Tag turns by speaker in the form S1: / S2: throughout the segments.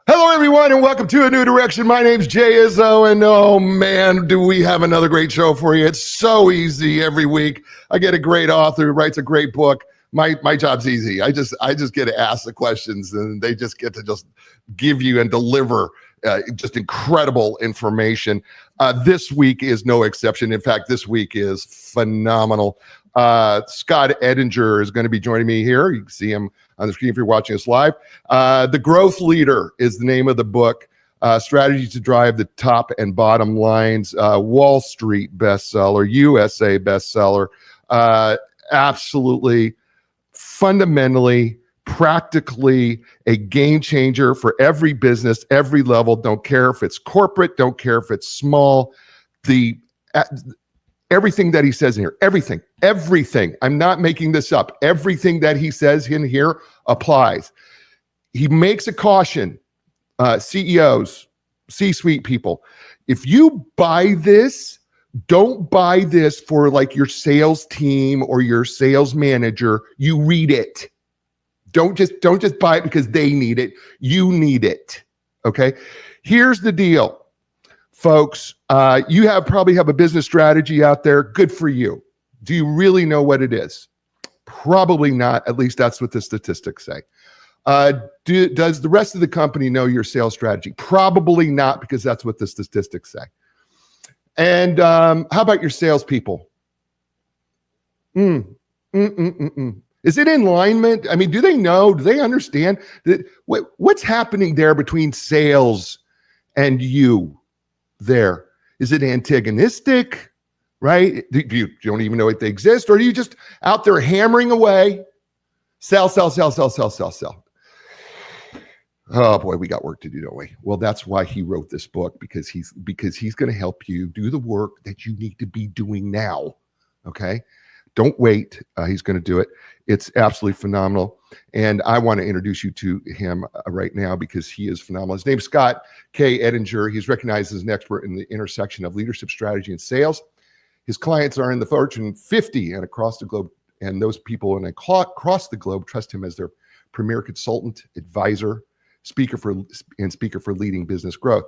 S1: Hello, everyone, and welcome to A New Direction. My name's Jay Izso, and oh man, do we have another great show for you. It's so easy every week. I get a great author who writes a great book. My job's easy. I just get to ask the questions, and they just get to just give you and deliver just incredible information. This week is no exception. In fact, this week is phenomenal. Scott Edinger is going to be joining me here. You can see him on the screen if you're watching us live. The Growth Leader is the name of the book. Strategy to drive the top and bottom lines. Wall Street bestseller, USA bestseller. Absolutely, fundamentally, practically a game changer for every business, every level. Don't care if it's corporate, don't care if it's small. Everything that he says in here, everything. I'm not making this up. Everything that he says in here applies. He makes a caution, CEOs, C-suite people. If you buy this, don't buy this for like your sales team or your sales manager. You read it. Don't just buy it because they need it. You need it. Okay. Here's the deal. Folks, you probably have a business strategy out there. Good for you. Do you really know what it is? Probably not. At least that's what the statistics say. Does the rest of the company know your sales strategy? Probably not, because that's what the statistics say. And how about your salespeople? Is it in alignment? I mean, do they know? Do they understand that what's happening there between sales and you? There, is it antagonistic, right? You don't even know if they exist, or are you just out there hammering away? Sell. Oh boy, we got work to do, don't we? Well, that's why he wrote this book, because he's going to help you do the work that you need to be doing now. Okay, don't wait. He's going to do it. It's absolutely phenomenal. And I want to introduce you to him right now because he is phenomenal. His name's Scott K. Edinger. He's recognized as an expert in the intersection of leadership strategy and sales. His clients are in the Fortune 50 and across the globe. And those people across the globe trust him as their premier consultant, advisor, speaker for leading business growth.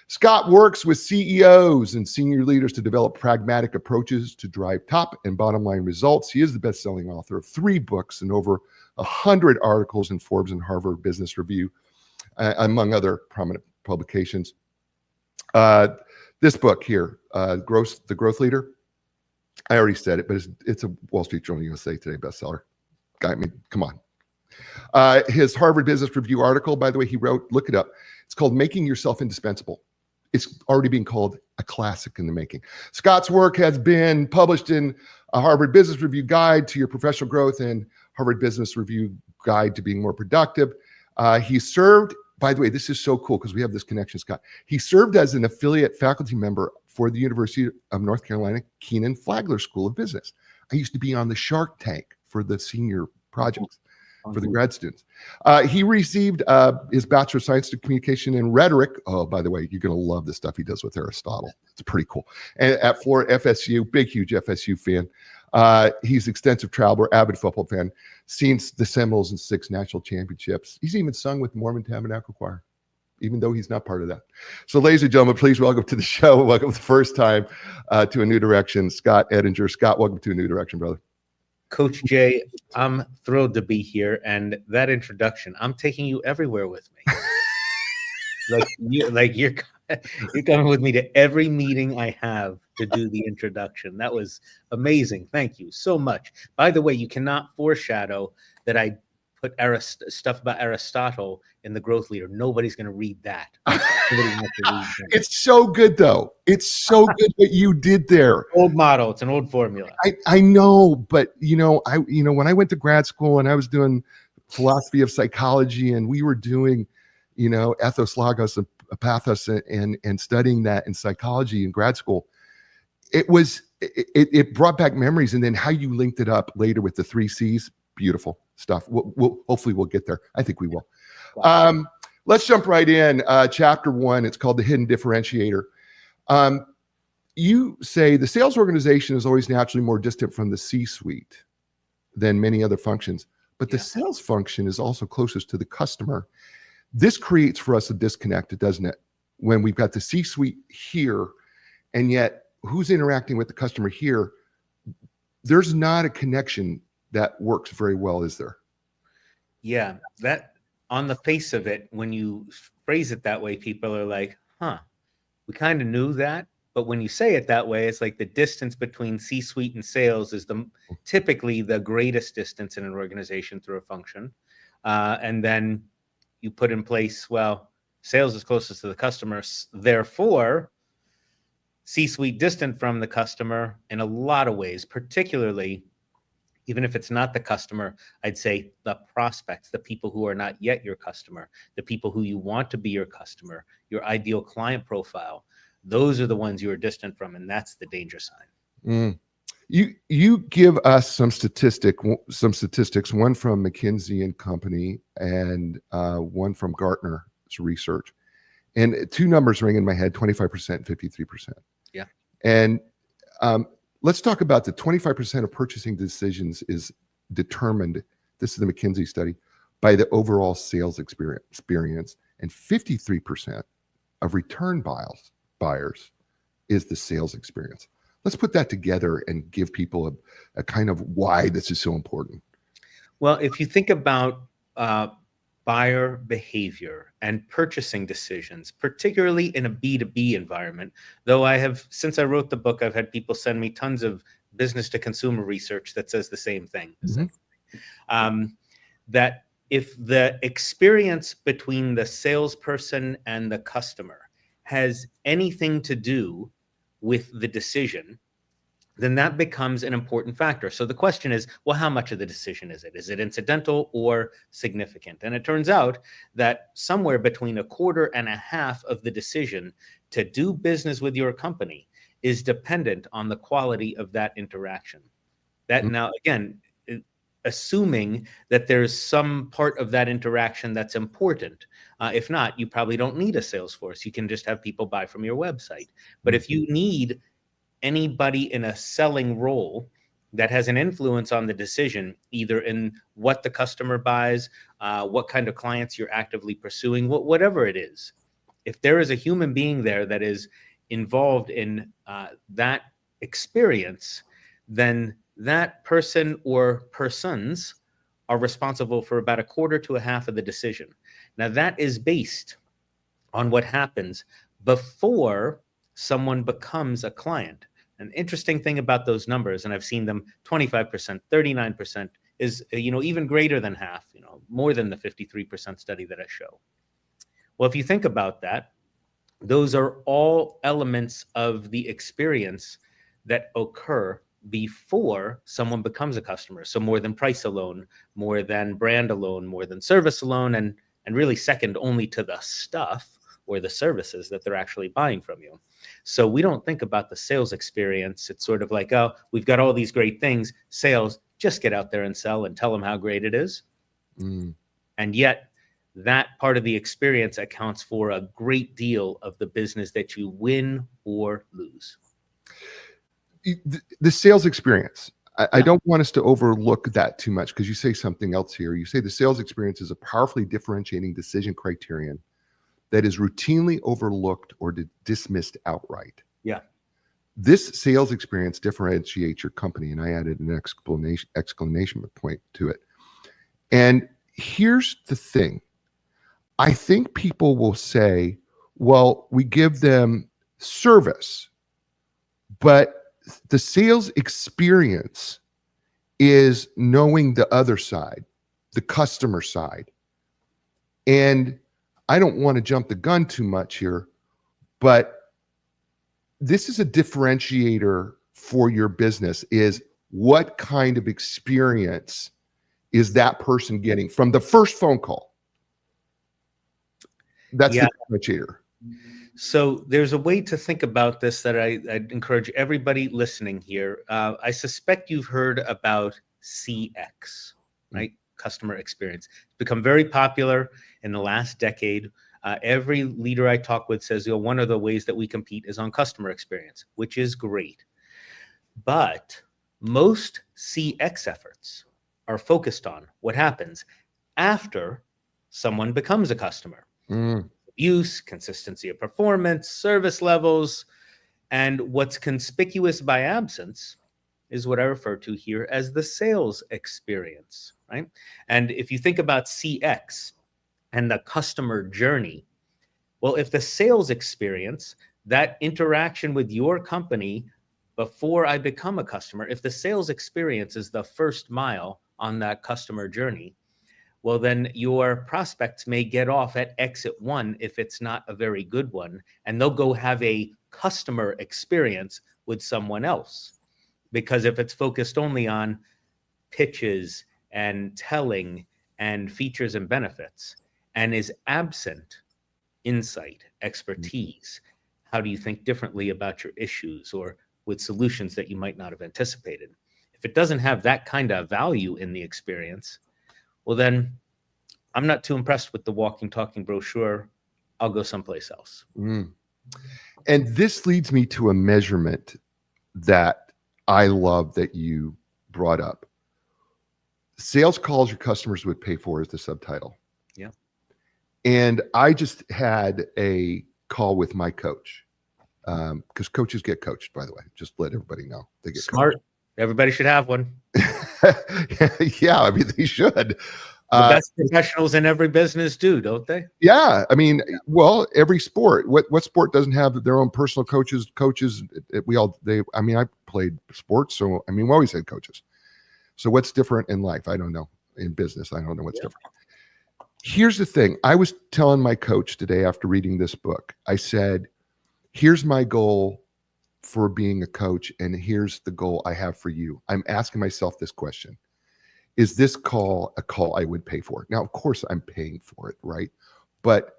S1: Scott works with CEOs and senior leaders to develop pragmatic approaches to drive top and bottom line results. He is the best-selling author of 3 books and over 100 articles in Forbes and Harvard Business Review, among other prominent publications. This book here, The Growth Leader, I already said it, but it's a Wall Street Journal USA Today bestseller. I mean, come on. His Harvard Business Review article, by the way, he wrote, look it up. It's called Making Yourself Indispensable. It's already being called a classic in the making. Scott's work has been published in a Harvard Business Review Guide to Your Professional Growth and Harvard Business Review Guide to Being More Productive. He served, by the way, this is so cool because we have this connection, Scott. He served as an affiliate faculty member for the University of North Carolina Kenan Flagler School of Business. I used to be on the Shark Tank for the senior projects. For the grad students. He received his Bachelor of Science in Communication and Rhetoric. Oh, by the way, you're going to love the stuff he does with Aristotle. It's pretty cool. And at Florida FSU, big, huge FSU fan. He's extensive traveler, avid football fan, seen the Seminoles in 6 national championships. He's even sung with Mormon Tabernacle Choir, even though he's not part of that. So, ladies and gentlemen, please welcome to the show. Welcome the first time to A New Direction, Scott Edinger. Scott, welcome to A New Direction, brother.
S2: Coach Jay, I'm thrilled to be here, and that introduction, I'm taking you everywhere with me. You're coming with me to every meeting I have to do the introduction. That was amazing. Thank you so much. By the way, you cannot foreshadow that I put stuff about Aristotle in The Growth Leader. Nobody's going to read that.
S1: It's so good, though. It's so good what you did there.
S2: Old model. It's an old formula.
S1: I know, but when I went to grad school and I was doing philosophy of psychology, and we were doing, ethos, logos, and pathos, and studying that in psychology in grad school, it brought back memories. And then how you linked it up later with the 3 C's, beautiful stuff. Hopefully we'll get there. I think we will. Wow. Let's jump right in. Chapter 1, it's called The Hidden Differentiator. You say the sales organization is always naturally more distant from the C-suite than many other functions, but the sales function is also closest to the customer. This creates for us a disconnect, doesn't it? When we've got the C-suite here, and yet who's interacting with the customer here, there's not a connection that works very well, is there?
S2: Yeah, that on the face of it, when you phrase it that way, people are like, huh, we kind of knew that. But when you say it that way, it's like the distance between C-suite and sales is typically the greatest distance in an organization through a function. And then you put in place, well, sales is closest to the customer, therefore C-suite distant from the customer in a lot of ways, particularly even if it's not the customer, I'd say the prospects, the people who are not yet your customer, the people who you want to be your customer, your ideal client profile. Those are the ones you are distant from, and that's the danger sign.
S1: Mm. You give us some statistics, one from McKinsey and Company and one from Gartner's research. And two numbers ring in my head, 25%, 53%.
S2: Yeah.
S1: And let's talk about the 25% of purchasing decisions is determined, this is the McKinsey study, by the overall sales experience, and 53% of return buyers is the sales experience. Let's put that together and give people a kind of why this is so important.
S2: Well, if you think about buyer behavior and purchasing decisions, particularly in a B2B environment, though since I wrote the book, I've had people send me tons of business to consumer research that says the same thing. That if the experience between the salesperson and the customer has anything to do with the decision, then that becomes an important factor. So the question is, well, how much of the decision is it? Is it incidental or significant? And it turns out that somewhere between 1/4 and 1/2 of the decision to do business with your company is dependent on the quality of that interaction. That now, again, assuming that there's some part of that interaction that's important. If not, you probably don't need a sales force. You can just have people buy from your website. But if you need anybody in a selling role that has an influence on the decision, either in what the customer buys, what kind of clients you're actively pursuing, whatever it is, if there is a human being there that is involved in that experience, then that person or persons are responsible for about 1/4 to 1/2 of the decision. Now, that is based on what happens before someone becomes a client. An interesting thing about those numbers, and I've seen them 25%, 39%, is even greater than half, more than the 53% study that I show. Well, if you think about that, those are all elements of the experience that occur before someone becomes a customer. So more than price alone, more than brand alone, more than service alone, and really second only to the stuff or the services that they're actually buying from you. So we don't think about the sales experience. It's sort of like, oh, we've got all these great things. Sales, just get out there and sell and tell them how great it is. And yet that part of the experience accounts for a great deal of the business that you win or lose.
S1: The sales experience, I don't want us to overlook that too much, because you say something else here. You say the sales experience is a powerfully differentiating decision criterion that is routinely overlooked or dismissed outright.
S2: Yeah.
S1: This sales experience differentiates your company, and I added an exclamation point to it. And here's the thing. I think people will say, well, we give them service, but the sales experience is knowing the other side, the customer side. And I don't want to jump the gun too much here, but this is a differentiator for your business, is what kind of experience is that person getting from the first phone call? That's the differentiator.
S2: So there's a way to think about this that I'd encourage everybody listening here. I suspect you've heard about CX, right? Customer experience. It's become very popular in the last decade. Every leader I talk with says, one of the ways that we compete is on customer experience, which is great. But most CX efforts are focused on what happens after someone becomes a customer.
S1: Mm.
S2: Use, consistency of performance, service levels, and what's conspicuous by absence is what I refer to here as the sales experience, right? And if you think about CX and the customer journey, well, if the sales experience, that interaction with your company before I become a customer, if the sales experience is the first mile on that customer journey, well, then your prospects may get off at exit 1 if it's not a very good one, and they'll go have a customer experience with someone else. Because if it's focused only on pitches and telling and features and benefits and is absent insight, expertise, how do you think differently about your issues or with solutions that you might not have anticipated? If it doesn't have that kind of value in the experience, well, then I'm not too impressed with the walking, talking brochure. I'll go someplace else.
S1: Mm. And this leads me to a measurement that I love that you brought up. Sales calls your customers would pay for is the subtitle.
S2: Yeah.
S1: And I just had a call with my coach, because coaches get coached, by the way. Just let everybody know. They get
S2: Smart.
S1: coached.
S2: Everybody should have one.
S1: Yeah, I mean, they should.
S2: The best professionals in every business do, don't they?
S1: Yeah, I mean, well, every sport. What sport doesn't have their own personal coaches? I mean, I played sports, so I mean, we always had coaches. So what's different in life? I don't know. In business, I don't know what's different. Here's the thing. I was telling my coach today after reading this book, I said, here's my goal for being a coach, and here's the goal I have for you. I'm asking myself this question. Is this call a call I would pay for? Now, of course, I'm paying for it, right? But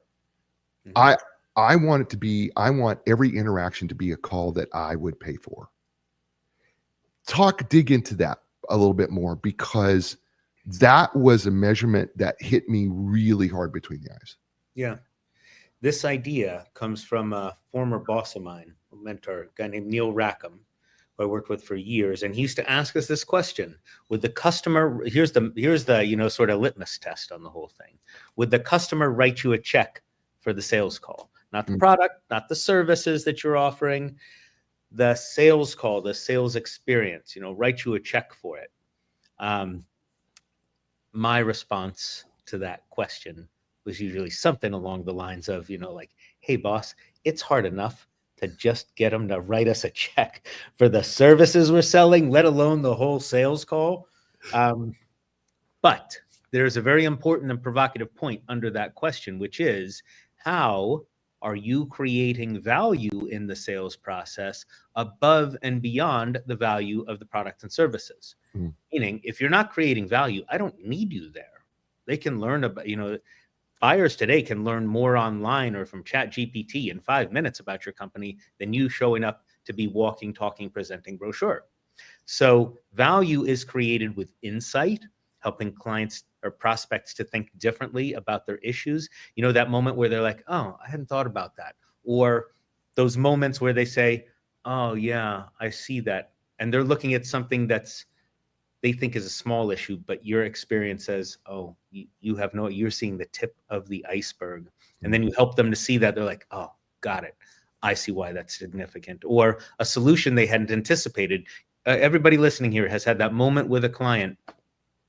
S1: I want every interaction to be a call that I would pay for. Dig into that a little bit more, because that was a measurement that hit me really hard between the eyes.
S2: Yeah. This idea comes from a former boss of mine, a mentor, a guy named Neil Rackham, who I worked with for years. And he used to ask us this question: would the customer, here's the sort of litmus test on the whole thing. Would the customer write you a check for the sales call? Not the product, not the services that you're offering, the sales call, the sales experience, write you a check for it. My response to that question was usually something along the lines of, like, hey, boss, it's hard enough to just get them to write us a check for the services we're selling, let alone the whole sales call. But there's a very important and provocative point under that question, which is, how are you creating value in the sales process above and beyond the value of the products and services? Meaning, if you're not creating value, I don't need you there. They can learn about, buyers today can learn more online or from Chat GPT in 5 minutes about your company than you showing up to be walking, talking, presenting brochure. So value is created with insight, helping clients or prospects to think differently about their issues. That moment where they're like, oh, I hadn't thought about that. Or those moments where they say, oh, yeah, I see that. And they're looking at something they think is a small issue, but your experience says, oh, you're seeing the tip of the iceberg. And then you help them to see that. They're like, oh, got it. I see why that's significant. Or a solution they hadn't anticipated. Everybody listening here has had that moment with a client.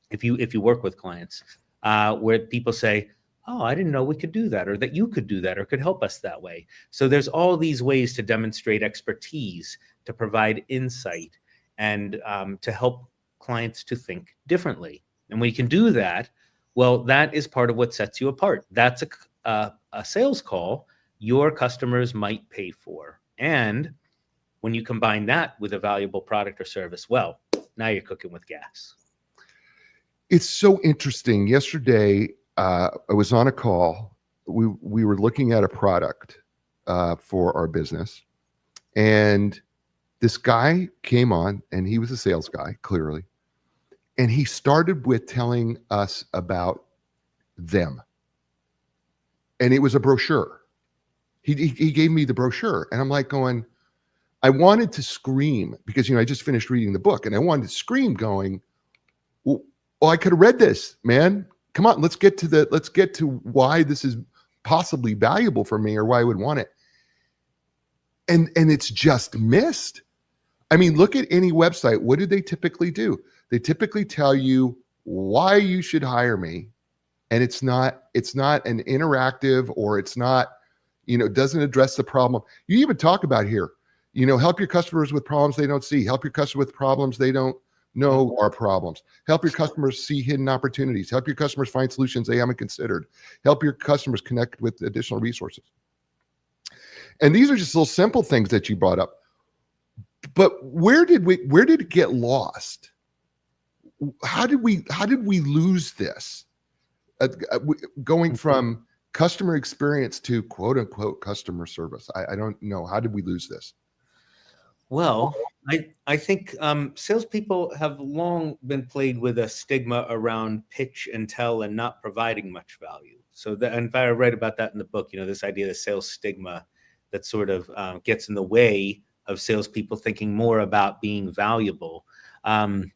S2: If you work with clients, where people say, oh, I didn't know we could do that, or that you could do that, or could help us that way. So there's all these ways to demonstrate expertise, to provide insight, and to help clients to think differently. And when you can do that, well, that is part of what sets you apart. That's a sales call your customers might pay for. And when you combine that with a valuable product or service, well, now you're cooking with gas.
S1: It's so interesting. Yesterday, I was on a call. We were looking at a product for our business, and this guy came on, and he was a sales guy, clearly. And he started with telling us about them. And it was a brochure. He gave me the brochure. And I'm like going, I wanted to scream because, I just finished reading the book, and I wanted to scream going, well, I could have read this, man. come on, let's get to why this is possibly valuable for me or why I would want it. And it's just missed. I mean, look at any website. What do they typically do? They typically tell you why you should hire me. And it's not an interactive, or it's not, doesn't address the problem. You even talk about here, help your customers with problems they don't see. Help your customer with problems they don't know are problems. Help your customers see hidden opportunities. Help your customers find solutions they haven't considered. Help your customers connect with additional resources. And these are just little simple things that you brought up. But where did it get lost? How did we lose this? Going from customer experience to quote unquote customer service. I don't know. How did we lose this?
S2: Well, I think salespeople have long been plagued with a stigma around pitch and tell and not providing much value. So and I read about that in the book, this idea of the sales stigma that sort of gets in the way of salespeople thinking more about being valuable. I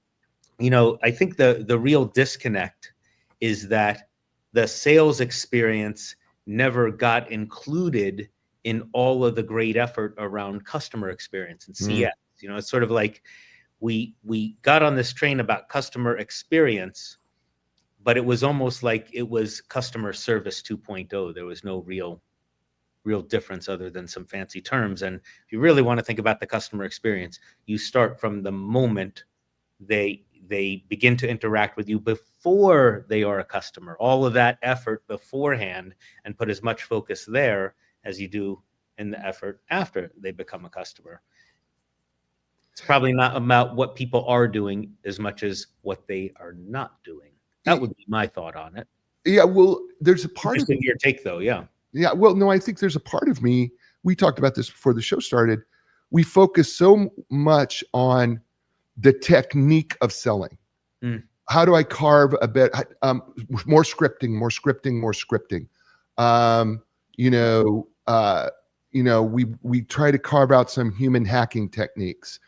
S2: think the real disconnect is that the sales experience never got included in all of the great effort around customer experience and CS. It's sort of like we got on this train about customer experience, but it was almost like it was customer service 2.0. There was no real difference other than some fancy terms. And if you really want to think about the customer experience, you start from the moment they begin to interact with you before they are a customer. All of that effort beforehand, and put as much focus there as you do in the effort after they become a customer. It's probably not about what people are doing as much as what they are not doing. That would be my thought on it.
S1: Yeah, well, there's a part of
S2: your take though, yeah.
S1: Yeah, well, no, I think there's a part of me, we talked about this before the show started, we focus so much on the technique of selling. How do I carve a bit, more scripting. We try to carve out some human hacking techniques.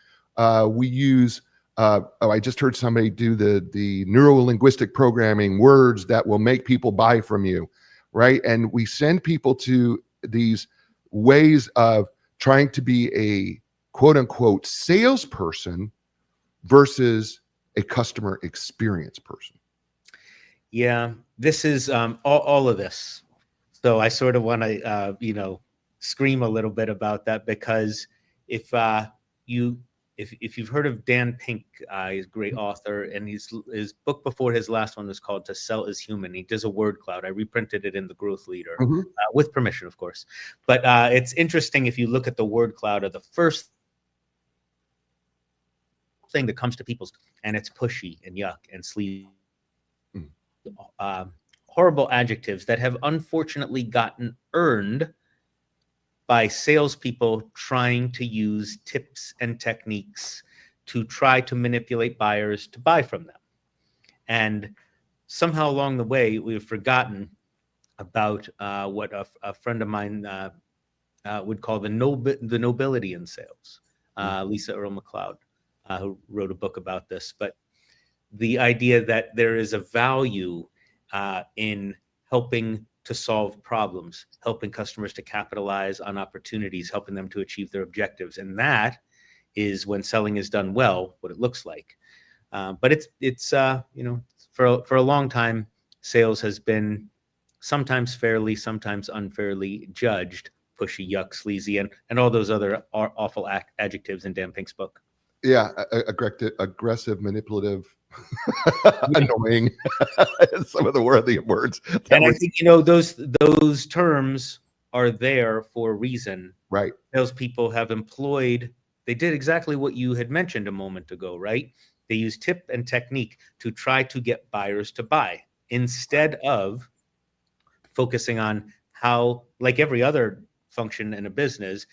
S1: We use, I just heard somebody do the neuro-linguistic programming, words that will make people buy from you, right? And we send people to these ways of trying to be a quote unquote salesperson versus a customer experience person.
S2: Yeah, this is all of this. So I sort of want to, scream a little bit about that, because if you've heard of Dan Pink, he's a great author, and his book before his last one was called To Sell is Human. He does a word cloud. I reprinted it in the Growth Leader, with permission, of course. But it's interesting if you look at the word cloud of the first thing that comes to people's, and it's pushy and yuck and sleazy. Horrible adjectives that have unfortunately gotten earned by salespeople trying to use tips and techniques to try to manipulate buyers to buy from them. And somehow along the way, we've forgotten about what a friend of mine would call the nobility in sales. Lisa Earl McLeod, who wrote a book about this. But the idea that there is a value in helping to solve problems, helping customers to capitalize on opportunities, helping them to achieve their objectives. And that is, when selling is done well, what it looks like. But it's for a long time, sales has been sometimes fairly, sometimes unfairly judged, pushy, yuck, sleazy, and all those other awful adjectives in Dan Pink's book.
S1: Yeah, aggressive, manipulative, annoying. Some of the worthy words.
S2: And I think those terms are there for a reason.
S1: Right.
S2: Salespeople have employed. They did exactly what you had mentioned a moment ago, right? They use tip and technique to try to get buyers to buy, instead of focusing on how, like every other function in a business,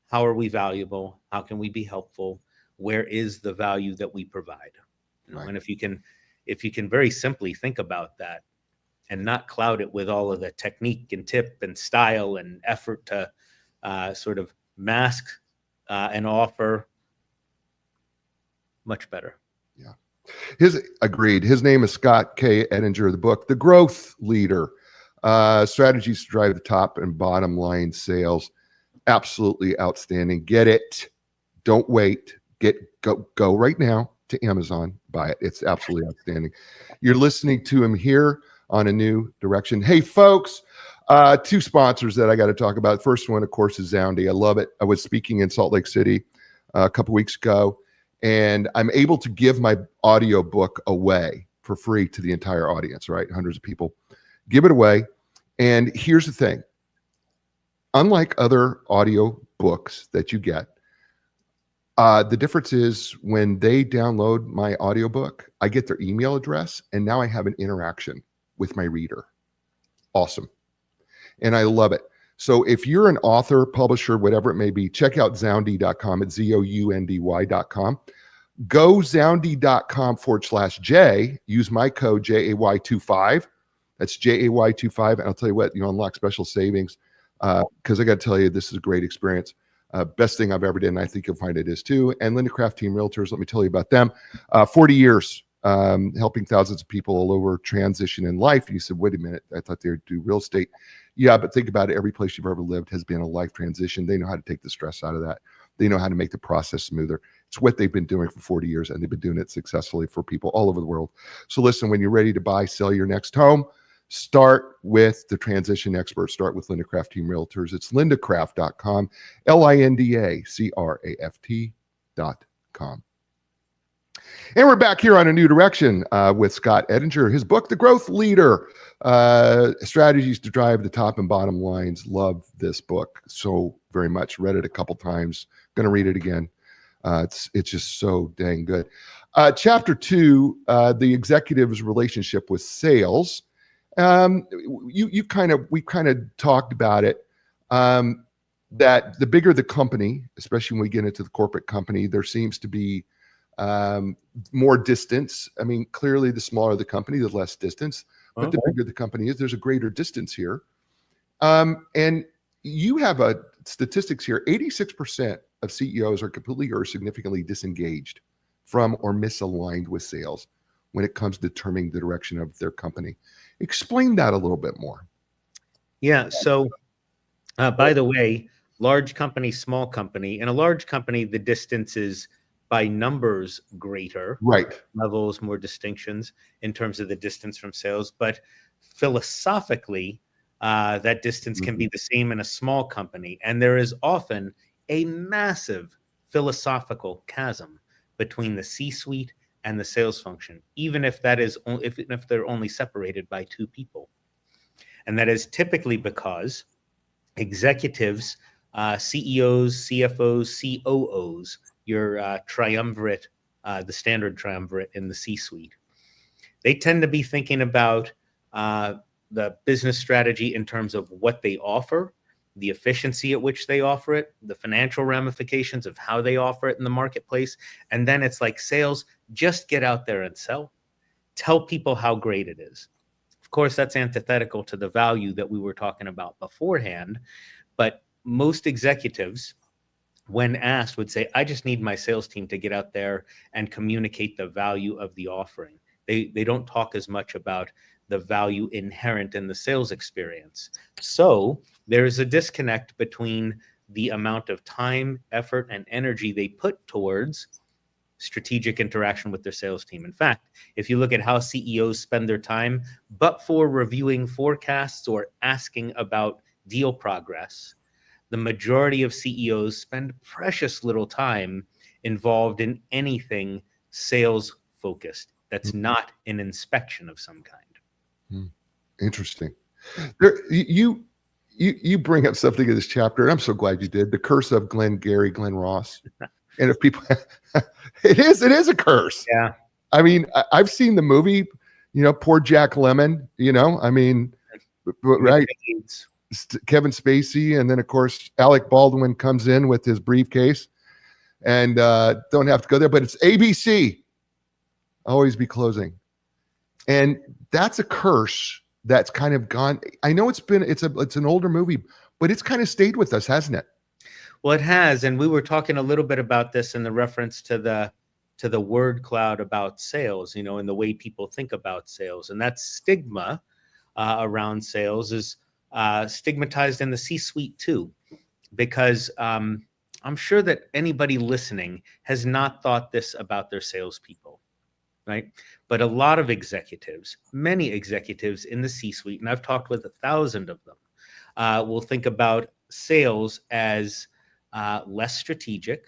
S2: how are we valuable? How can we be helpful? Where is the value that we provide? Right. And if you can very simply think about that and not cloud it with all of the technique and tip and style and effort to sort of mask and offer, much better.
S1: Yeah. His name is Scott K. Edinger. The book, The Growth Leader, Strategies to Drive the Top and Bottom Line Sales. Absolutely outstanding. Get it. Don't wait. Go right now to Amazon. Buy it. It's absolutely outstanding. You're listening to him here on A New Direction. Hey, folks, two sponsors that I got to talk about. First one, of course, is Zoundy. I love it. I was speaking in Salt Lake City a couple weeks ago, and I'm able to give my audio book away for free to the entire audience, right? Hundreds of people. Give it away. And here's the thing. Unlike other audio books that you get, the difference is when they download my audiobook, I get their email address, and now I have an interaction with my reader. Awesome. And I love it. So if you're an author, publisher, whatever it may be, check out Zoundy.com at ZOUNDY.com. Go Zoundy.com/J. Use my code JAY25. That's JAY25. And I'll tell you what, you unlock special savings because I got to tell you, this is a great experience. Best thing I've ever done. And I think you'll find it is too. And Linda Craft Team Realtors, let me tell you about them. 40 years helping thousands of people all over transition in life. And you said, wait a minute, I thought they would do real estate. Yeah, but think about it. Every place you've ever lived has been a life transition. They know how to take the stress out of that. They know how to make the process smoother. It's what they've been doing for 40 years, and they've been doing it successfully for people all over the world. So listen, when you're ready to buy, sell your next home, start with the transition expert. Start with Linda Craft Team Realtors. It's lindacraft.com, LINDACRAFT.com. And we're back here on A New Direction with Scott Edinger. His book, The Growth Leader, Strategies to Drive the Top and Bottom Lines. Love this book so very much. Read it a couple times. Going to read it again. It's just so dang good. Chapter 2, the executive's relationship with sales. We kind of talked about it. That the bigger the company, especially when we get into the corporate company, there seems to be more distance. I mean, clearly the smaller the company, the less distance, but the bigger the company is, there's a greater distance here. And you have statistics here. 86% of CEOs are completely or significantly disengaged from or misaligned with sales when it comes to determining the direction of their company. Explain that a little bit more.
S2: Yeah. So by the way, large company, small company. In a large company, the distance is by numbers greater,
S1: right?
S2: Levels, more distinctions in terms of the distance from sales. But philosophically, that distance can be the same in a small company. And there is often a massive philosophical chasm between the C-suite and the sales function, even if that is if they're only separated by two people. And that is typically because executives, CEOs, CFOs, COOs, your triumvirate, the standard triumvirate in the C-suite, they tend to be thinking about the business strategy in terms of what they offer, the efficiency at which they offer it, the financial ramifications of how they offer it in the marketplace. And then it's like sales, just get out there and sell. Tell people how great it is. Of course, that's antithetical to the value that we were talking about beforehand. But most executives, when asked, would say, I just need my sales team to get out there and communicate the value of the offering. They don't talk as much about the value inherent in the sales experience. So there's a disconnect between the amount of time, effort, and energy they put towards strategic interaction with their sales team. In fact, if you look at how CEOs spend their time, but for reviewing forecasts or asking about deal progress, the majority of CEOs spend precious little time involved in anything sales focused. That's not an inspection of some kind.
S1: Interesting. You bring up something in this chapter, and I'm so glad you did. The curse of Glenn Ross. And if people, it is a curse.
S2: Yeah.
S1: I mean, I've seen the movie, poor Jack Lemmon, I mean, right. Kevin Spacey. And then of course, Alec Baldwin comes in with his briefcase and don't have to go there, but it's ABC. Always be closing. And that's a curse that's kind of gone. I know it's an older movie, but it's kind of stayed with us, hasn't it?
S2: Well, it has. And we were talking a little bit about this in the reference to the to the word cloud about sales, and the way people think about sales. And that stigma around sales is stigmatized in the C-suite too, because I'm sure that anybody listening has not thought this about their salespeople, right? But a lot of executives, many executives in the C-suite, and I've talked with 1,000 of them, will think about sales as less strategic,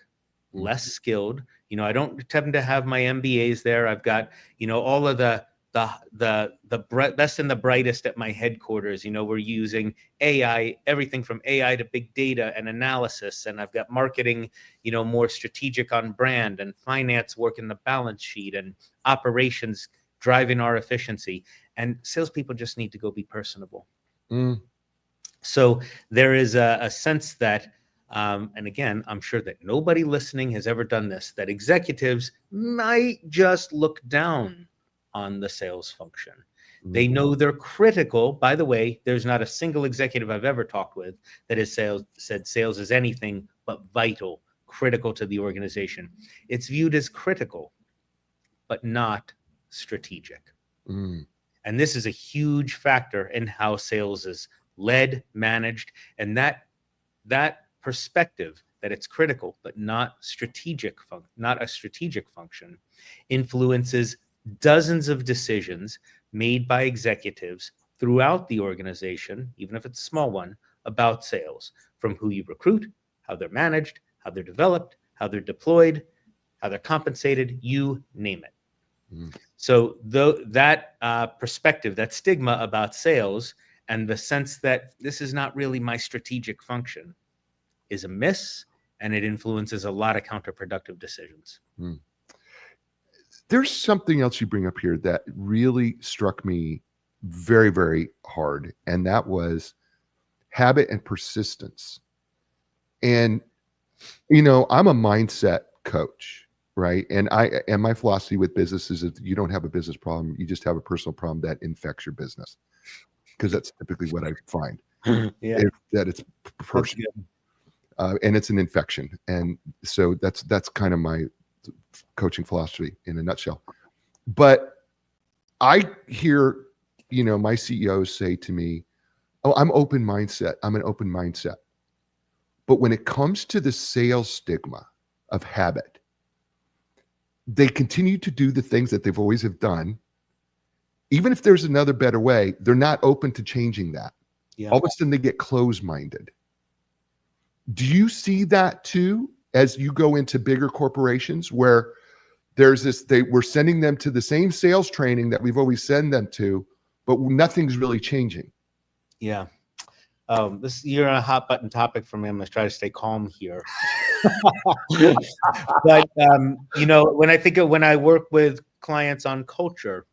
S2: less skilled. I don't tend to have my MBAs there. I've got, all of the best and the brightest at my headquarters. We're using AI, everything from AI to big data and analysis. And I've got marketing, more strategic on brand, and finance working the balance sheet, and operations driving our efficiency. And salespeople just need to go be personable. So there is a sense that, and again, I'm sure that nobody listening has ever done this, that executives might just look down on the sales function. They know they're critical. By the way, there's not a single executive I've ever talked with that has said sales is anything but vital, critical to the organization. It's viewed as critical, but not strategic. And this is a huge factor in how sales is led, managed, and that perspective that it's critical but not a strategic function influences dozens of decisions made by executives throughout the organization, even if it's a small one, about sales, from who you recruit, how they're managed, how they're developed, how they're deployed, how they're compensated, you name it. So that perspective, that stigma about sales, and the sense that this is not really my strategic function, is a miss, and it influences a lot of counterproductive decisions.
S1: There's something else you bring up here that really struck me very, very hard, and that was habit and persistence. And, I'm a mindset coach, right? And my philosophy with business is that you don't have a business problem, you just have a personal problem that infects your business. Because that's typically what I find. That it's personal, and it's an infection. And so that's kind of my coaching philosophy in a nutshell. But I hear, my CEOs say to me, "Oh, I'm an open mindset." But when it comes to the sales stigma of habit, they continue to do the things that they've always have done. Even if there's another better way, they're not open to changing that. All of a sudden they get closed-minded. Do you see that too, as you go into bigger corporations where there's this, we're sending them to the same sales training that we've always sent them to, but nothing's really changing?
S2: Yeah. You're on a hot button topic for me. I'm going to try to stay calm here. But, when I work with clients on culture,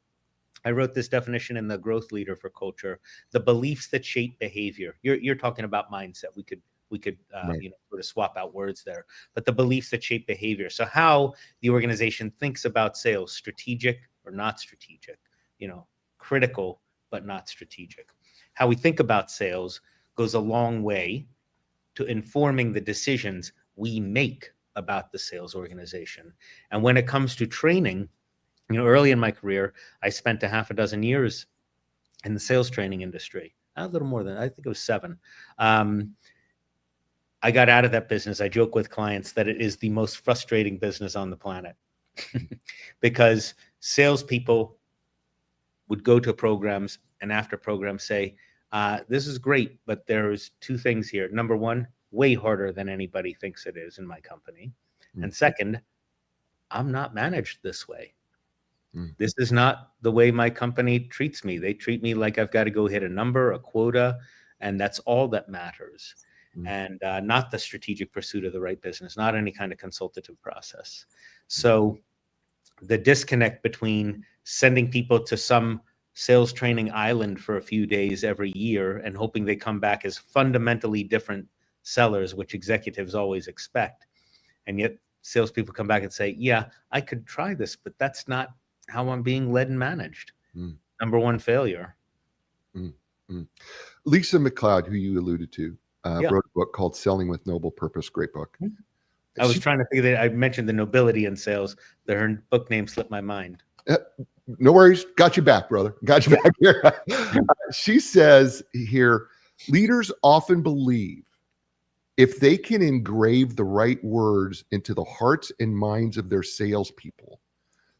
S2: I wrote this definition in the Growth Leader for culture: the beliefs that shape behavior. You're talking about mindset. We could right. Sort of swap out words there, but the beliefs that shape behavior. So how the organization thinks about sales, strategic or not strategic, critical but not strategic. How we think about sales goes a long way to informing the decisions we make about the sales organization. And when it comes to training, early in my career, I spent a half a dozen years in the sales training industry. A little more than, I think it was 7. I got out of that business. I joke with clients that it is the most frustrating business on the planet because salespeople would go to programs and after programs say, this is great, but there's 2 things here. Number one, way harder than anybody thinks it is in my company. And second, I'm not managed this way. This is not the way my company treats me. They treat me like I've got to go hit a number, a quota, and that's all that matters. And not the strategic pursuit of the right business, not any kind of consultative process. So the disconnect between sending people to some sales training island for a few days every year and hoping they come back as fundamentally different sellers, which executives always expect. And yet salespeople come back and say, yeah, I could try this, but that's not how I'm being led and managed. Number one failure.
S1: Lisa McLeod, who you alluded to, wrote a book called Selling with Noble Purpose. Great book.
S2: I was trying to think that I mentioned the nobility in sales. Her book name slipped my mind.
S1: No worries. Got you back, brother. Got you back here. She says here, leaders often believe if they can engrave the right words into the hearts and minds of their salespeople,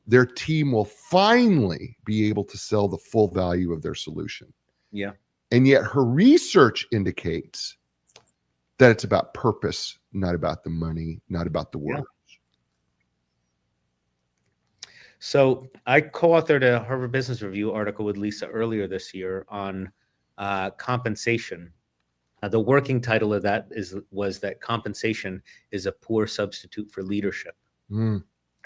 S1: their team will finally be able to sell the full value of their solution.
S2: Yeah.
S1: And yet her research indicates that it's about purpose, not about the money, not about the words.
S2: So I co-authored a Harvard Business Review article with Lisa earlier this year on compensation. The working title of that was that compensation is a poor substitute for leadership.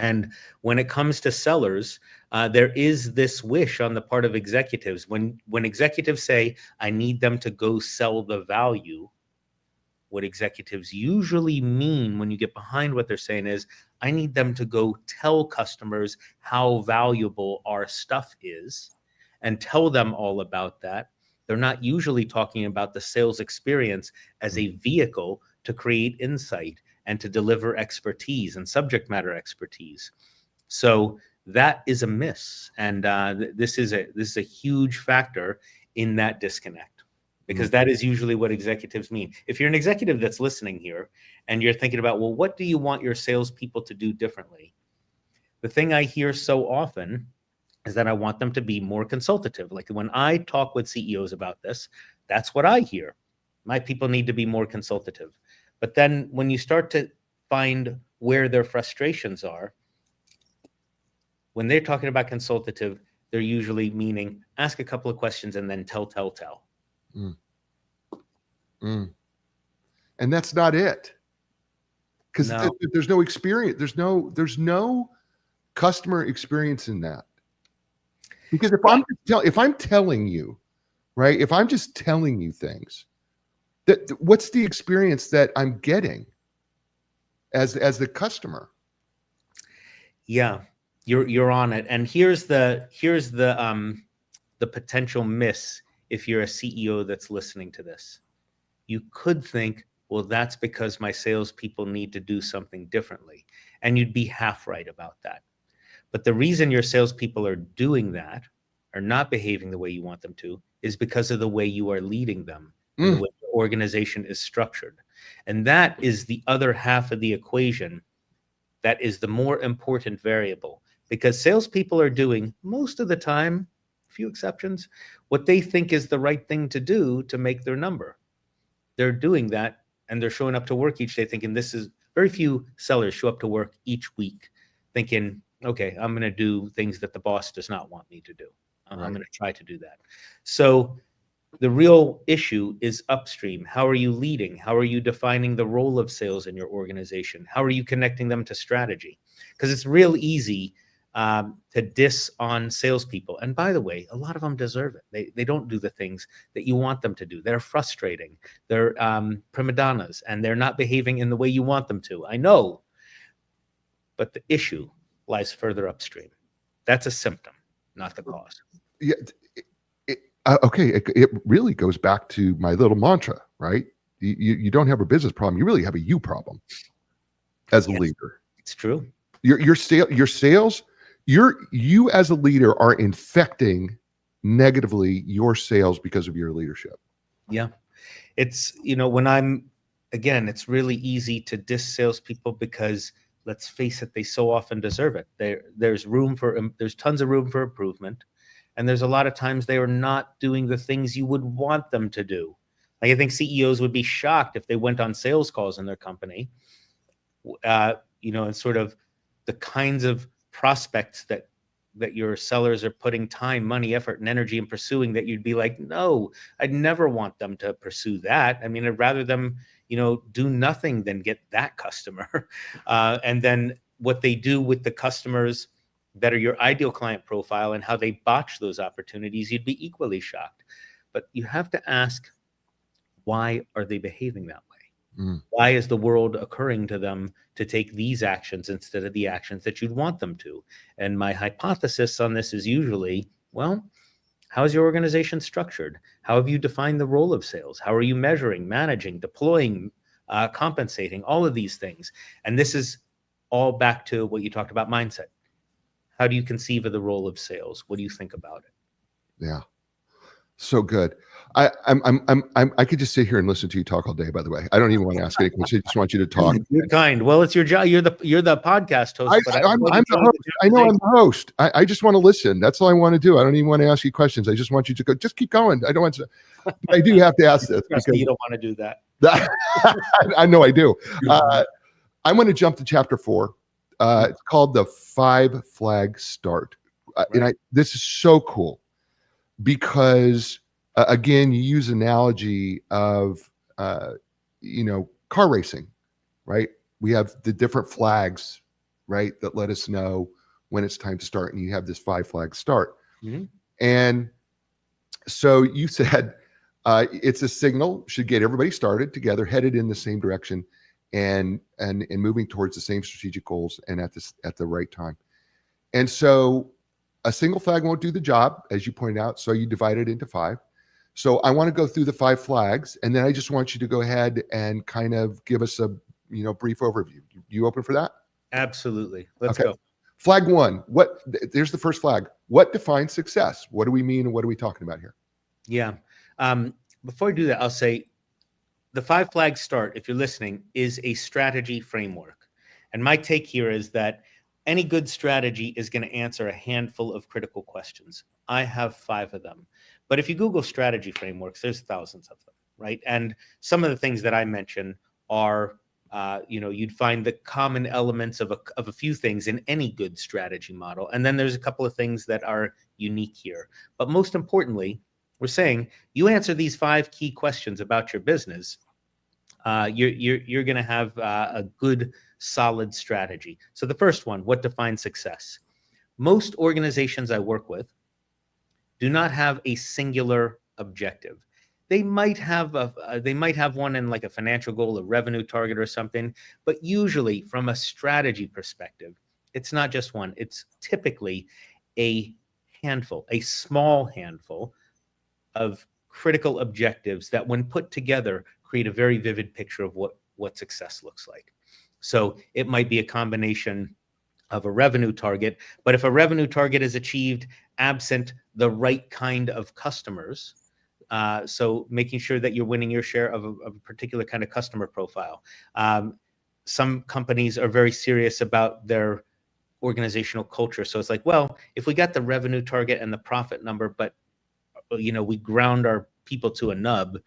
S2: And when it comes to sellers, there is this wish on the part of executives. When executives say, I need them to go sell the value, what executives usually mean when you get behind what they're saying is, I need them to go tell customers how valuable our stuff is and tell them all about that. They're not usually talking about the sales experience as a vehicle to create insight and to deliver expertise and subject matter expertise. So that is a miss. And this is a huge factor in that disconnect, because that is usually what executives mean. If you're an executive that's listening here and you're thinking about, well, what do you want your salespeople to do differently? The thing I hear so often is that I want them to be more consultative. Like when I talk with CEOs about this, that's what I hear. My people need to be more consultative. But then when you start to find where their frustrations are, when they're talking about consultative, they're usually meaning ask a couple of questions and then tell.
S1: And that's not it. Because there's no experience. There's no customer experience in that. Because if I'm telling you, right, if I'm just telling you things, what's the experience that I'm getting as the customer?
S2: Yeah, you're on it. And here's the potential miss if you're a CEO that's listening to this. You could think, well, that's because my salespeople need to do something differently. And you'd be half right about that. But the reason your salespeople are doing that, are not behaving the way you want them to, is because of the way you are leading them, and the way the organization is structured. And that is the other half of the equation that is the more important variable, because salespeople are doing most of the time, a few exceptions, what they think is the right thing to do to make their number. They're doing that, and they're showing up to work each day thinking very few sellers show up to work each week thinking, okay, I'm going to do things that the boss does not want me to do. I'm going to try to do that. So the real issue is upstream. How are you leading? How are you defining the role of sales in your organization? How are you connecting them to strategy? Because it's real easy to diss on salespeople. And by the way, a lot of them deserve it. They don't do the things that you want them to do. They're frustrating. They're prima donnas, and they're not behaving in the way you want them to. I know. But the issue lies further upstream. That's a symptom, not the cause.
S1: Yeah. Okay. It really goes back to my little mantra, right? You don't have a business problem. You really have a you problem as a leader.
S2: It's true.
S1: Your sales, you as a leader are infecting negatively your sales because of your leadership.
S2: Yeah. It's, it's really easy to diss salespeople because, let's face it, they so often deserve it. There's tons of room for improvement. And there's a lot of times they are not doing the things you would want them to do. Like, I think CEOs would be shocked if they went on sales calls in their company, and sort of the kinds of prospects that your sellers are putting time, money, effort, and energy in pursuing, that you'd be like, no, I'd never want them to pursue that. I mean, I'd rather them, do nothing than get that customer. And then what they do with the customers that are your ideal client profile and how they botch those opportunities, you'd be equally shocked. But you have to ask, why are they behaving that way? Why is the world occurring to them to take these actions instead of the actions that you'd want them to? And my hypothesis on this is usually, well, how is your organization structured? How have you defined the role of sales? How are you measuring, managing, deploying compensating, all of these things. And this is all back to what you talked about, mindset. How do you conceive of the role of sales? What do you think about it?
S1: Yeah. So good. I could just sit here and listen to you talk all day, by the way. I don't even want to ask any questions. I just want you to talk.
S2: You're kind. Well, it's your job. You're the podcast host.
S1: I'm the host. I know I'm the host. I just want to listen. That's all I want to do. I don't even want to ask you questions. I just want you to go. Just keep going. I don't want to. I do have to ask this
S2: because you don't want to do that.
S1: I know I do. I'm going to jump to chapter 4. It's called the 5 flag start. And this is so cool because again, you use analogy of car racing, right? We have the different flags, right, that let us know when it's time to start, and you have this 5 flag start.
S2: Mm-hmm.
S1: And so you said it's a signal, should get everybody started together, headed in the same direction, and moving towards the same strategic goals and at the right time. And so a single flag won't do the job, as you pointed out. So you divide it into 5. So I want to go through the 5 flags, and then I just want you to go ahead and kind of give us a brief overview. You open for that?
S2: Absolutely. Let's go.
S1: Flag 1. There's the first flag. What defines success? What do we mean, and what are we talking about here?
S2: Yeah. Before I do that, I'll say the 5 flag start, if you're listening, is a strategy framework. And my take here is that any good strategy is going to answer a handful of critical questions. I have 5 of them. But if you Google strategy frameworks, there's thousands of them, right? And some of the things that I mentioned are, you'd find the common elements of a few things in any good strategy model. And then there's a couple of things that are unique here. But most importantly, we're saying you answer these 5 key questions about your business, you're going to have a good, solid strategy. So the first one, what defines success? Most organizations I work with do not have a singular objective. They might have one in like a financial goal, a revenue target or something, but usually from a strategy perspective, it's not just one. It's typically a small handful of critical objectives that when put together create a very vivid picture of what success looks like. So it might be a combination of a revenue target, but if a revenue target is achieved absent the right kind of customers, so making sure that you're winning your share of a particular kind of customer profile. Some companies are very serious about their organizational culture. So it's like, well, if we got the revenue target and the profit number, but we ground our people to a nub,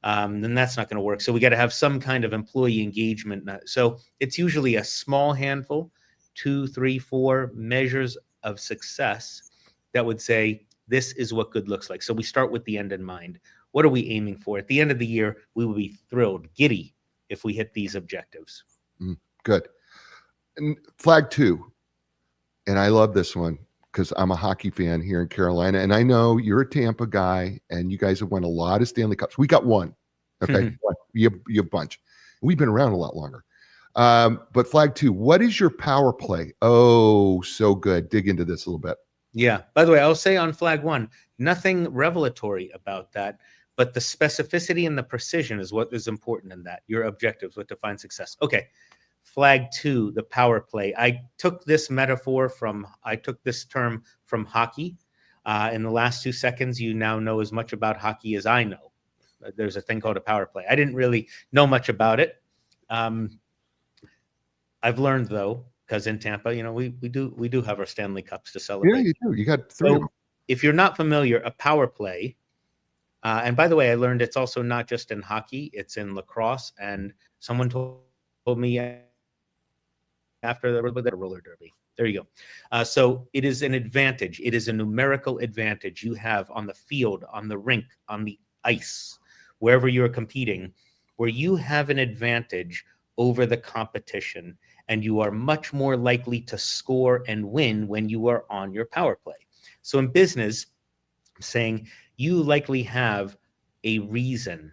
S2: then that's not going to work. So we got to have some kind of employee engagement. So it's usually a small handful, 2, 3, 4 measures of success that would say, this is what good looks like. So we start with the end in mind. What are we aiming for? At the end of the year, we will be thrilled, giddy, if we hit these objectives.
S1: Good. And flag 2, and I love this one because I'm a hockey fan here in Carolina, and I know you're a Tampa guy, and you guys have won a lot of Stanley Cups. We got one. Okay, you have a bunch. We've been around a lot longer. But flag 2, what is your power play? Oh, so good. Dig into this a little bit.
S2: Yeah. By the way, I'll say on flag 1, nothing revelatory about that, but the specificity and the precision is what is important in that. Your objectives, what defines success. Okay. Flag 2, the power play. I took this term from hockey. In the last 2 seconds, you now know as much about hockey as I know. There's a thing called a power play. I didn't really know much about it. I've learned though, because in Tampa, we do have our Stanley Cups to celebrate.
S1: Yeah, you do. You got 3 of them.
S2: If you're not familiar, a power play, and by the way, I learned it's also not just in hockey, it's in lacrosse. And someone told me after the roller derby. There you go. So it is an advantage. It is a numerical advantage you have on the field, on the rink, on the ice, wherever you're competing, where you have an advantage over the competition, and you are much more likely to score and win when you are on your power play. So in business, I'm saying you likely have a reason,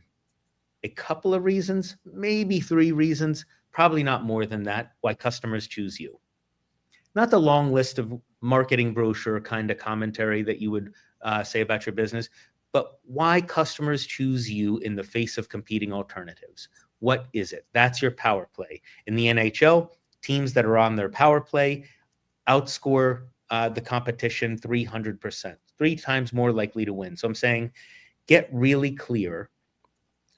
S2: a couple of reasons, maybe 3 reasons, probably not more than that, why customers choose you. Not the long list of marketing brochure kind of commentary that you would say about your business, but why customers choose you in the face of competing alternatives. What is it? That's your power play. In the NHL, teams that are on their power play outscore the competition 300%, 3 times more likely to win. So I'm saying get really clear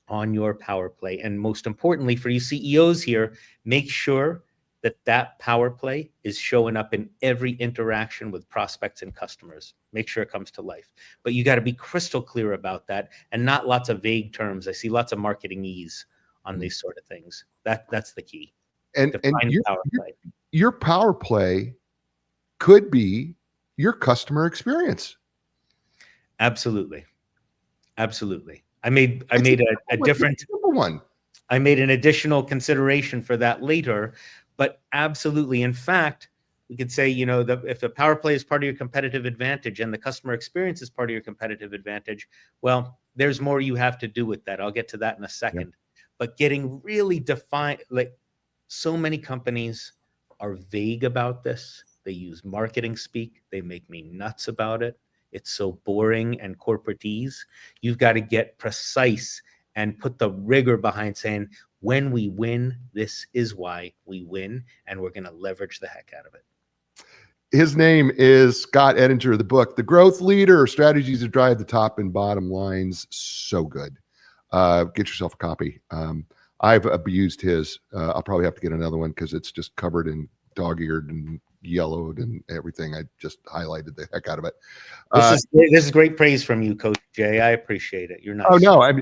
S2: on your power play. And most importantly, for you CEOs here, make sure that that power play is showing up in every interaction with prospects and customers. Make sure it comes to life. But you got to be crystal clear about that and not lots of vague terms. I see lots of marketingese on these sort of things. That's the key.
S1: And
S2: Define power play.
S1: Your power play could be your customer experience.
S2: Absolutely. Absolutely. I made a different
S1: one.
S2: I made an additional consideration for that later, but absolutely. In fact, we could say, if the power play is part of your competitive advantage and the customer experience is part of your competitive advantage, well, there's more you have to do with that. I'll get to that in a second. Yep. But getting really defined, like so many companies are vague about this. They use marketing speak. They make me nuts about it. It's so boring and corporatese. You've got to get precise and put the rigor behind saying, when we win, this is why we win, and we're going to leverage the heck out of it.
S1: His name is Scott Edinger. The book, The Growth Leader, Strategies to Drive the Top and Bottom Lines. So good. Get yourself a copy. I've abused his. I'll probably have to get another one because it's just covered in dog-eared and yellowed and everything. I just highlighted the heck out of it.
S2: This is great praise from you, Coach Jay. I appreciate it. You're nice.
S1: Oh no, I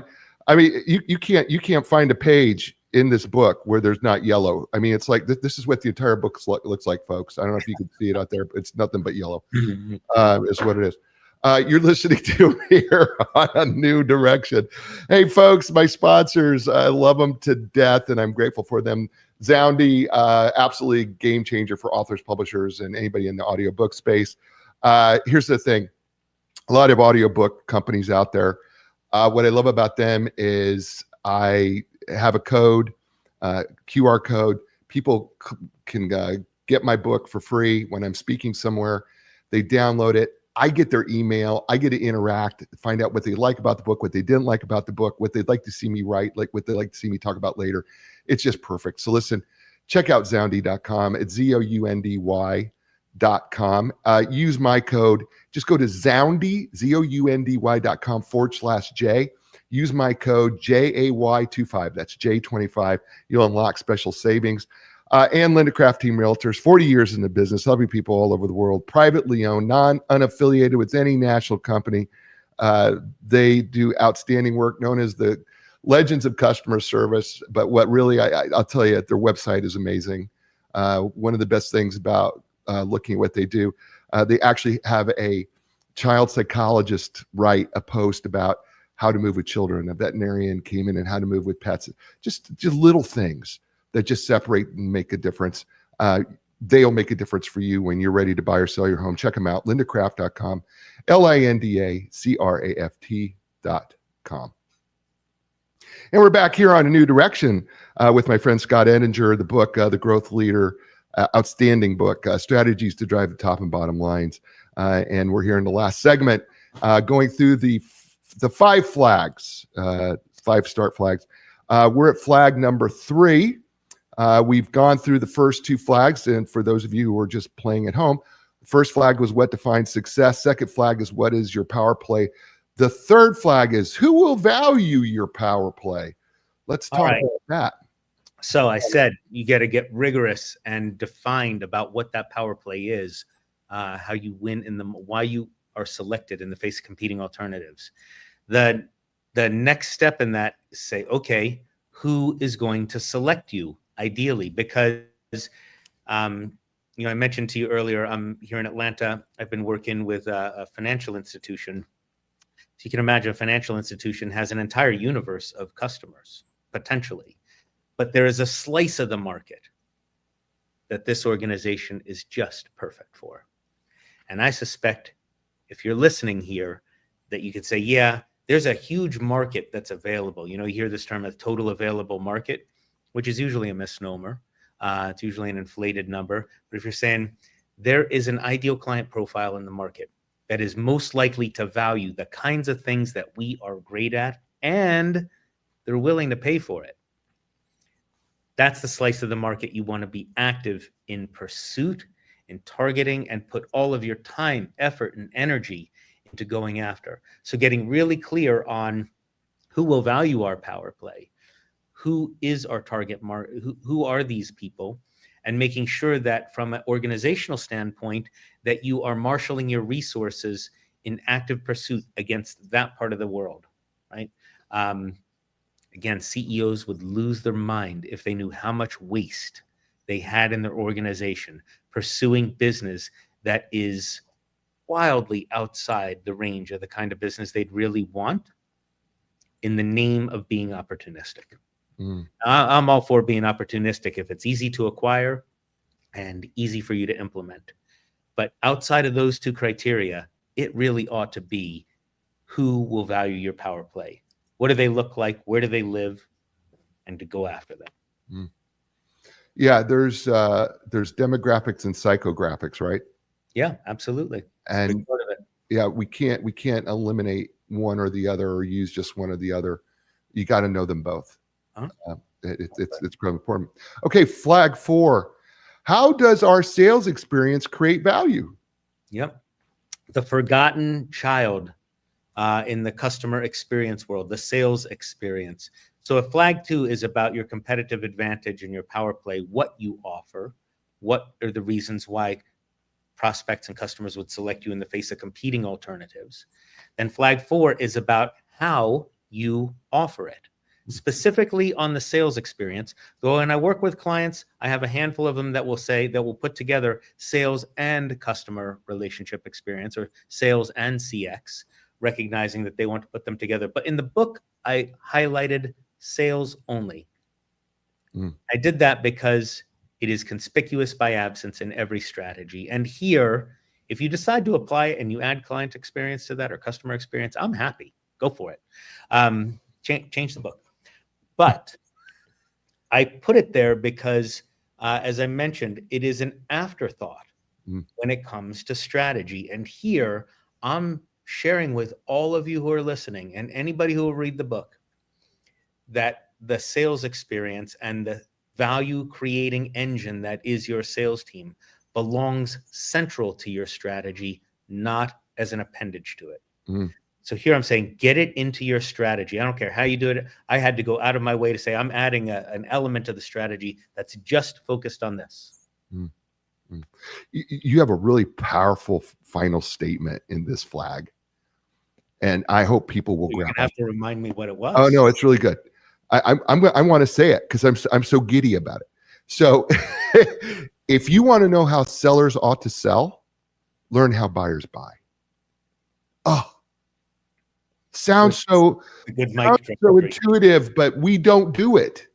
S1: mean, you can't find a page in this book where there's not yellow. I mean, it's like this is what the entire book looks like, folks. I don't know if you can see it out there, but it's nothing but yellow. Is what it is. You're listening to here on A New Direction. Hey, folks, my sponsors, I love them to death, and I'm grateful for them. Zoundy, absolutely game changer for authors, publishers, and anybody in the audiobook space. Here's the thing. A lot of audiobook companies out there. What I love about them is I have a code, QR code. People can get my book for free when I'm speaking somewhere. They download it. I get their email. I get to interact, find out what they like about the book, what they didn't like about the book, what they'd like to see me write, like what they'd like to see me talk about later. It's just perfect. So listen, check out Zoundy.com. It's ZOUNDY.com. Use my code. Just go to Zoundy, ZOUNDY.com/J. Use my code JAY25. That's J25. You'll unlock special savings. And Linda Craft Team Realtors, 40 years in the business, helping people all over the world, privately owned, unaffiliated with any national company. They do outstanding work known as the legends of customer service. But what really, I'll tell you, their website is amazing. One of the best things about looking at what they do, they actually have a child psychologist write a post about how to move with children. A veterinarian came in and how to move with pets. Just little things that just separate and make a difference. They'll make a difference for you when you're ready to buy or sell your home. Check them out, lindacraft.com, LINDACRAFT.com. And we're back here on A New Direction with my friend Scott Edinger, the book, The Growth Leader, outstanding book, Strategies to Drive the Top and Bottom Lines. And we're here in the last segment going through the 5 flags, 5 start flags. We're at flag number 3. We've gone through the first 2 flags, and for those of you who are just playing at home, the first flag was what defines success. Second flag is what is your power play. The third flag is who will value your power play. Let's talk about that.
S2: So I said you got to get rigorous and defined about what that power play is, how you win in them, why you are selected in the face of competing alternatives. The next step in that is say, okay, who is going to select you? Ideally, because I mentioned to you earlier, I'm here in Atlanta. I've been working with a financial institution. So you can imagine a financial institution has an entire universe of customers, potentially. But there is a slice of the market that this organization is just perfect for. And I suspect if you're listening here, that you could say, yeah, there's a huge market that's available. You hear this term of total available market, which is usually a misnomer. It's usually an inflated number. But if you're saying there is an ideal client profile in the market that is most likely to value the kinds of things that we are great at, and they're willing to pay for it, That's the slice of the market you want to be active in pursuit, in targeting, and put all of your time, effort, and energy into going after. So getting really clear on who will value our power play, who is our target market, who are these people, and making sure that from an organizational standpoint that you are marshaling your resources in active pursuit against that part of the world, right? Again, CEOs would lose their mind if they knew how much waste they had in their organization pursuing business that is wildly outside the range of the kind of business they'd really want in the name of being opportunistic. I'm all for being opportunistic if it's easy to acquire and easy for you to implement. But outside of those two criteria, it really ought to be who will value your power play. What do they look like? Where do they live? And to go after them.
S1: Yeah, there's demographics and psychographics, right?
S2: Yeah, absolutely. It's a big part of it.
S1: Yeah, we can't eliminate one or the other or use just one or the other. You got to know them both. It's pretty important. Okay, flag 4. How does our sales experience create value?
S2: Yep. The forgotten child in the customer experience world, the sales experience. So if flag 2 is about your competitive advantage and your power play, what you offer, what are the reasons why prospects and customers would select you in the face of competing alternatives, then flag 4 is about how you offer it. Specifically on the sales experience, though when I work with clients, I have a handful of them that will put together sales and customer relationship experience, or sales and CX, recognizing that they want to put them together. But in the book, I highlighted sales only. I did that because it is conspicuous by absence in every strategy. And here, if you decide to apply it and you add client experience to that or customer experience, I'm happy. Go for it. Change the book. But I put it there because, as I mentioned, it is an afterthought when it comes to strategy. And here, I'm sharing with all of you who are listening and anybody who will read the book that the sales experience and the value creating engine that is your sales team belongs central to your strategy, not as an appendage to it. So here I'm saying, get it into your strategy. I don't care how you do it. I had to go out of my way to say, I'm adding an element to the strategy that's just focused on this.
S1: You have a really powerful final statement in this flag. And I hope people will grab it.
S2: You have to remind me what it was.
S1: Oh, no, it's really good. I want to say it because I'm so giddy about it. So if you want to know how sellers ought to sell, learn how buyers buy. Oh, sounds so intuitive, but we don't do it.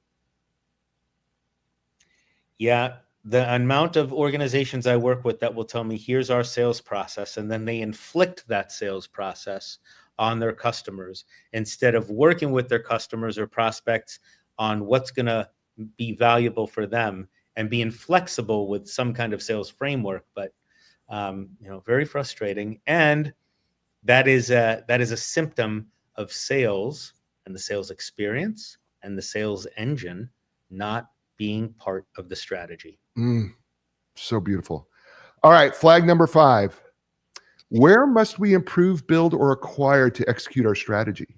S2: Yeah. The amount of organizations I work with that will tell me, here's our sales process, and then they inflict that sales process on their customers instead of working with their customers or prospects on what's going to be valuable for them and being flexible with some kind of sales framework. But very frustrating. And that is a symptom of sales and the sales experience and the sales engine not being part of the strategy.
S1: So beautiful. All right, flag number 5. Where must we improve, build, or acquire to execute our strategy?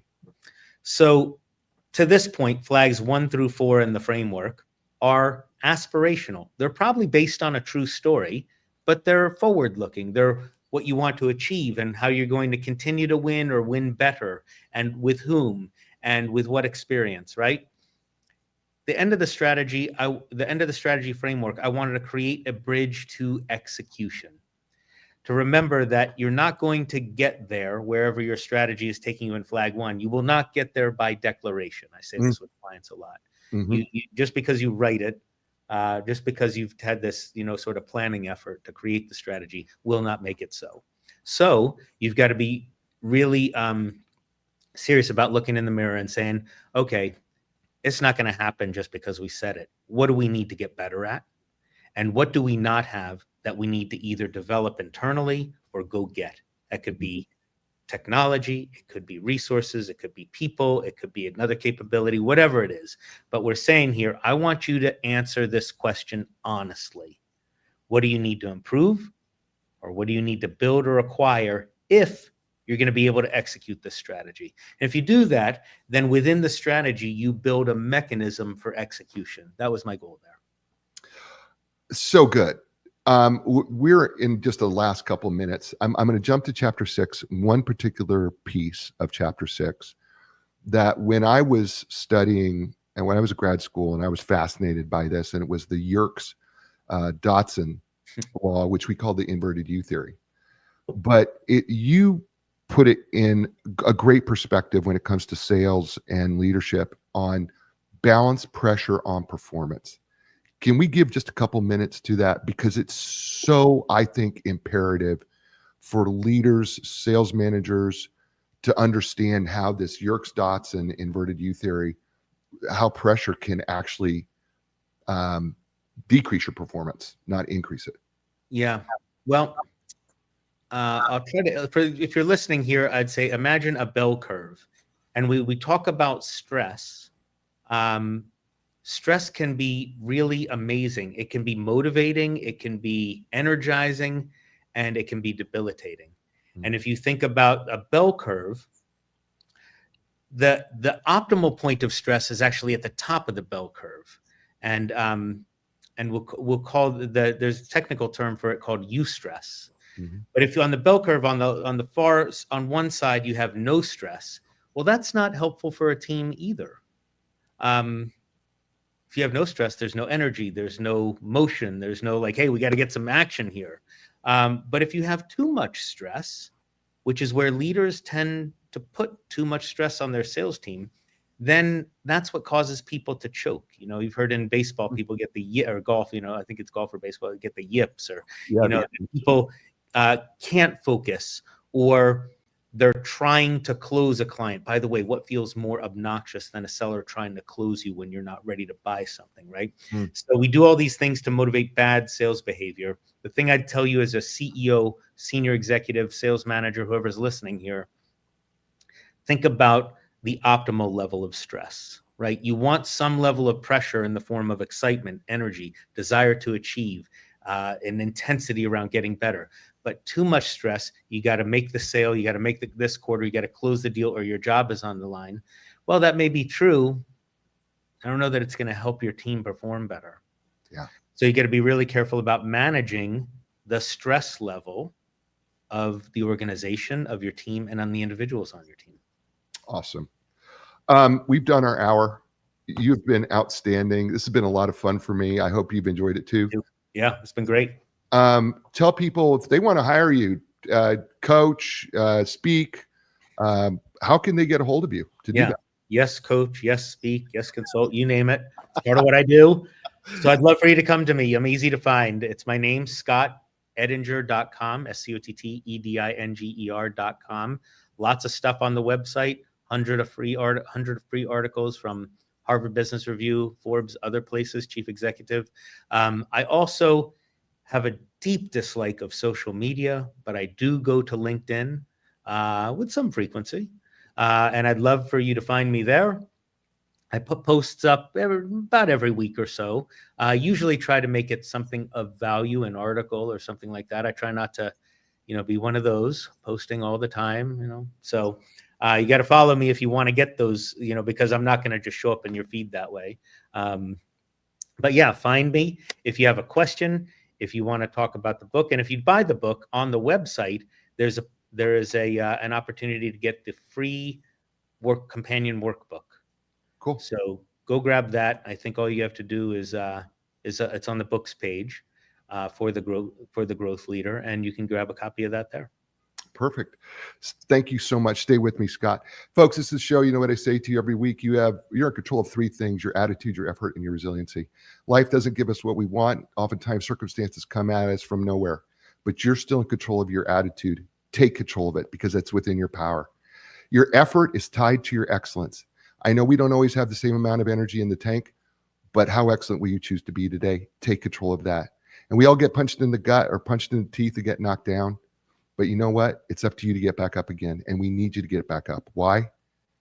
S2: So to this point, flags 1 through 4 in the framework are aspirational. They're probably based on a true story, but they're forward-looking. They're what you want to achieve and how you're going to continue to win or win better, and with whom and with what experience, right? The end of the strategy framework, I wanted to create a bridge to execution. To remember that you're not going to get there wherever your strategy is taking you in flag 1. You will not get there by declaration. I say this with clients a lot. You just because you write it, just because you've had this, sort of planning effort to create the strategy will not make it so. So you've got to be really serious about looking in the mirror and saying, okay, it's not going to happen just because we said it. What do we need to get better at? And what do we not have that we need to either develop internally or go get? That could be technology, it could be resources, it could be people, it could be another capability, whatever it is. But we're saying here, I want you to answer this question honestly. What do you need to improve? Or what do you need to build or acquire if you're going to be able to execute this strategy? And if you do that, then within the strategy, you build a mechanism for execution. That was my goal there.
S1: So good. We're in just the last couple of minutes. I'm going to jump to chapter 6, one particular piece of chapter 6 that when I was studying and when I was at grad school, and I was fascinated by this, and it was the Yerkes-Dodson law, which we call the inverted U theory. But you put it in a great perspective when it comes to sales and leadership on balance, pressure on performance. Can we give just a couple minutes to that? Because it's so, I think, imperative for leaders, sales managers to understand how this Yerkes-Dodson inverted U theory, how pressure can actually decrease your performance, not increase it.
S2: Yeah. Well, I'll try to, if you're listening here, I'd say imagine a bell curve. And we talk about stress. Stress can be really amazing. It can be motivating, it can be energizing, and it can be debilitating. Mm-hmm. And if you think about a bell curve, the optimal point of stress is actually at the top of the bell curve. And we'll call there's a technical term for it called eustress. Mm-hmm. But if you're on the bell curve on one side you have no stress, well, that's not helpful for a team either. If you have no stress, there's no energy, there's no motion, there's no like, hey, we got to get some action here. But if you have too much stress, which is where leaders tend to put too much stress on their sales team, then that's what causes people to choke. You know, you've heard in baseball, people get or golf, you know, I think it's golf or baseball, get the yips, or, people can't focus, or they're trying to close a client. By the way, what feels more obnoxious than a seller trying to close you when you're not ready to buy something, right? So we do all these things to motivate bad sales behavior. The thing I'd tell you as a CEO, senior executive, sales manager, whoever's listening here, think about the optimal level of stress, right? You want some level of pressure in the form of excitement, energy, desire to achieve, an intensity around getting better. But too much stress, you got to make the sale, you got to make this quarter, you got to close the deal, or your job is on the line. Well, that may be true. I don't know that it's going to help your team perform better.
S1: Yeah.
S2: So you got to be really careful about managing the stress level of the organization, of your team, and on the individuals on your team.
S1: Awesome. We've done our hour. You've been outstanding. This has been a lot of fun for me. I hope you've enjoyed it too.
S2: Yeah, it's been great.
S1: Tell people if they want to hire you, coach, speak, how can they get a hold of you to do that?
S2: Yes, coach. Yes, speak. Yes, consult. You name it. It's part of what I do. So I'd love for you to come to me. I'm easy to find. It's my name, ScottEdinger.com, ScottEdinger.com. Lots of stuff on the website. 100 free articles from Harvard Business Review, Forbes, other places, chief executive. I also have a deep dislike of social media, but I do go to LinkedIn with some frequency. And I'd love for you to find me there. I put posts up about every week or so. Usually try to make it something of value, an article or something like that. I try not to, be one of those posting all the time, So you got to follow me if you want to get those, because I'm not going to just show up in your feed that way. But yeah, find me if you have a question, if you want to talk about the book, and if you buy the book on the website, there is an opportunity to get the free companion workbook.
S1: Cool.
S2: So go grab that. I think all you have to do is it's on the books page for the growth leader, and you can grab a copy of that there.
S1: Perfect. Thank you so much. Stay with me, Scott. Folks, this is the show. You know what I say to you every week. You're in control of three things: your attitude, your effort, and your resiliency. Life doesn't give us what we want. Oftentimes circumstances come at us from nowhere, but you're still in control of your attitude. Take control of it because that's within your power. Your effort is tied to your excellence. I know we don't always have the same amount of energy in the tank, but how excellent will you choose to be today? Take control of that. And we all get punched in the gut or punched in the teeth and get knocked down. But you know what? It's up to you to get back up again. And we need you to get back up. Why?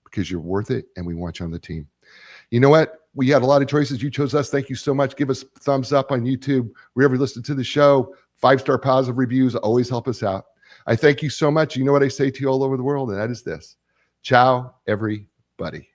S1: Because you're worth it. And we want you on the team. You know what? We had a lot of choices. You chose us. Thank you so much. Give us a thumbs up on YouTube, wherever you listen to the show. 5-star positive reviews always help us out. I thank you so much. You know what I say to you all over the world, and that is this. Ciao, everybody.